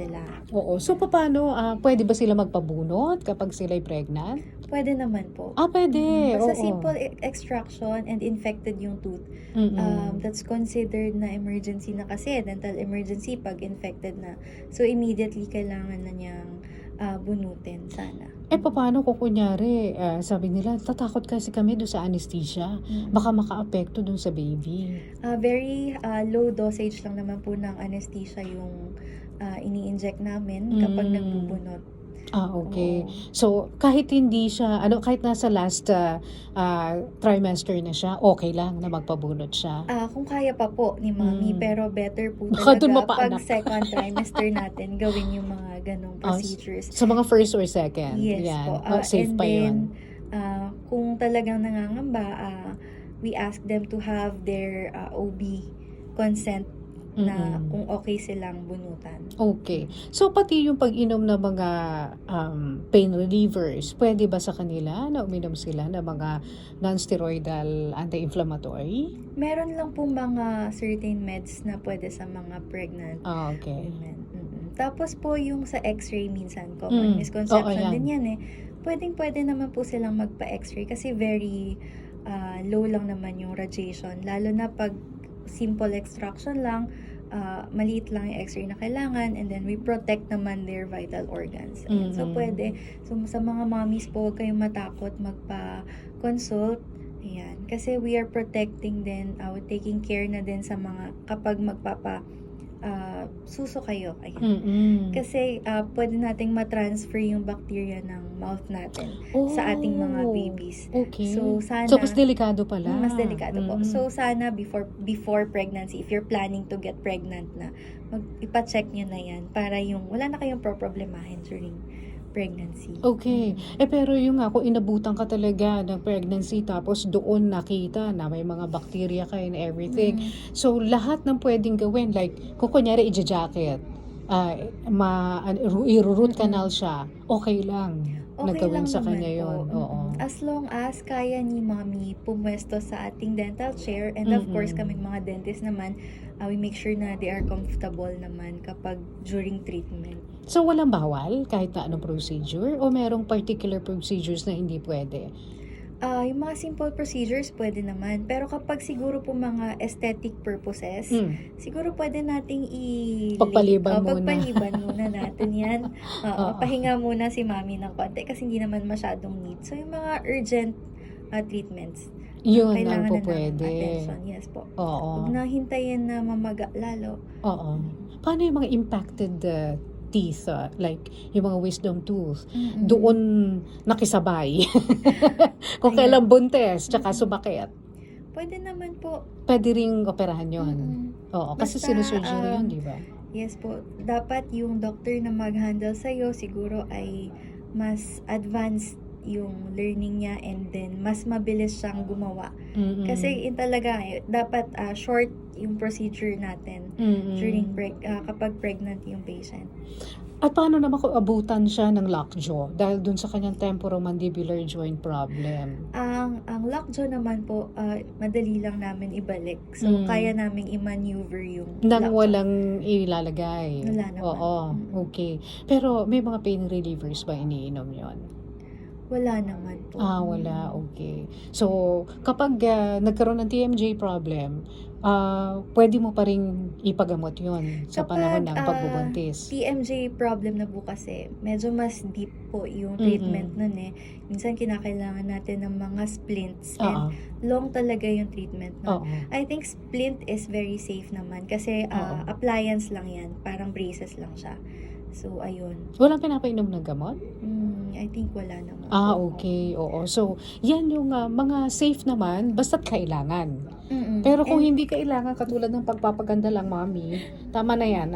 sila. Oo. So, paano, pwede ba sila magpabunot kapag sila'y pregnant? Pwede naman po. Pwede. Basta Oo. simple extraction and infected yung tooth. That's considered na emergency na kasi, dental emergency pag infected na. So, immediately kailangan na niyang bunutin sana. Paano kung kunyari, sabi nila, tatakot kasi kami doon sa anesthesia. Baka makaapekto doon sa baby. Very low dosage lang naman po ng anesthesia yung ini-inject namin kapag nagbubunot. Okay. Oo. So, kahit hindi siya, kahit nasa last trimester na siya, okay lang na magpabunot siya. Kung kaya pa po ni Mami, pero better po Baka dun talaga pag mapaanak. second trimester natin gawin yung mga ganong procedures. Sa mga first or second. Yes Yan. po. Safe And pa then, yun. kung talagang nangangamba, we ask them to have their OB consent na kung okay silang bunutan. Okay. So, pati yung pag-inom ng mga pain relievers, pwede ba sa kanila na uminom sila ng mga non-steroidal anti-inflammatory? Meron lang po mga certain meds na pwede sa mga pregnant Okay. women. Tapos po yung sa x-ray minsan, common Oo, misconception yan. din yan Pwede naman po silang magpa-x-ray kasi very low lang naman yung radiation. Lalo na pag simple extraction lang, maliit lang yung x-ray na kailangan, and then we protect naman their vital organs. So pwede. So sa mga mommies po, huwag kayong matakot magpa-consult. Ayan. Kasi we are protecting din, taking care na din sa mga kapag suso kayo. Ayan. Kasi pwede nating matransfer yung bacteria ng mouth natin sa ating mga babies. Okay. So sana So, mas delikado pala. mas delikado po. So sana before pregnancy, if you're planning to get pregnant na, ipa-check nyo na yan para yung wala na kayong problemahin during pregnancy. Okay. Pero yung kung inabutan ka talaga ng pregnancy tapos doon nakita na may mga bacteria ka and everything. So, lahat ng pwedeng gawin, like, kung kunyari i-jacket, i-root canal siya, okay lang. Okay Nagawin lang sa naman kanya po. yun. Oo. As long as kaya ni Mommy pumwesto sa ating dental chair, and of course kaming mga dentist naman, we make sure na they are comfortable naman kapag during treatment. So, walang bawal kahit na anong procedure o merong particular procedures na hindi pwede? Yung mga simple procedures pwede naman, pero kapag siguro po mga aesthetic purposes, siguro pwede nating Pagpaliban muna. Pagpaliban muna natin yan. Pahinga muna si Mami ng konti kasi hindi naman masyadong need. So yung mga urgent treatments, Yun ang kailangan po na ng pwede. attention. Yes po. Oo. Huwag na hintayin na mamaga lalo. Oo. Paano yung mga impacted teeth, like yung mga wisdom tooth, doon nakisabay? Kung kailan buntes, tsaka sumakit. Pwede naman po. Pwede ring operahan yun. Oo, kasi Basta, sinusurgery yun, di ba? Yes po. Dapat yung doctor na mag-handle sa'yo siguro ay mas advanced yung learning niya, and then mas mabilis siyang gumawa. Kasi talaga dapat short yung procedure natin during kapag pregnant yung patient. At paano naman kung abutan siya ng lockjaw dahil dun sa kanyang temporomandibular joint problem? Ang lockjaw naman po, madali lang namin ibalik. So, kaya namin i-maneuver yung Nang lockjaw. walang ilalagay. Wala naman. Oo, okay. Pero may mga pain relievers ba iniinom yon? Wala naman po. Wala. Okay. So, kapag nagkaroon ng TMJ problem, pwede mo pa rin ipagamot yon sa panahon ng pagbubuntis. TMJ problem na po kasi, medyo mas deep po yung treatment nun Minsan kinakailangan natin ng mga splints, and long talaga yung treatment nun. I think splint is very safe naman kasi appliance lang yan, parang braces lang siya. So, ayun. Walang pinapainom ng gamot? I think wala naman. Okay. Oo. So, yan yung mga safe naman, basta't kailangan. Pero kung hindi kailangan, katulad ng pagpapaganda lang, Mami, tama na yan.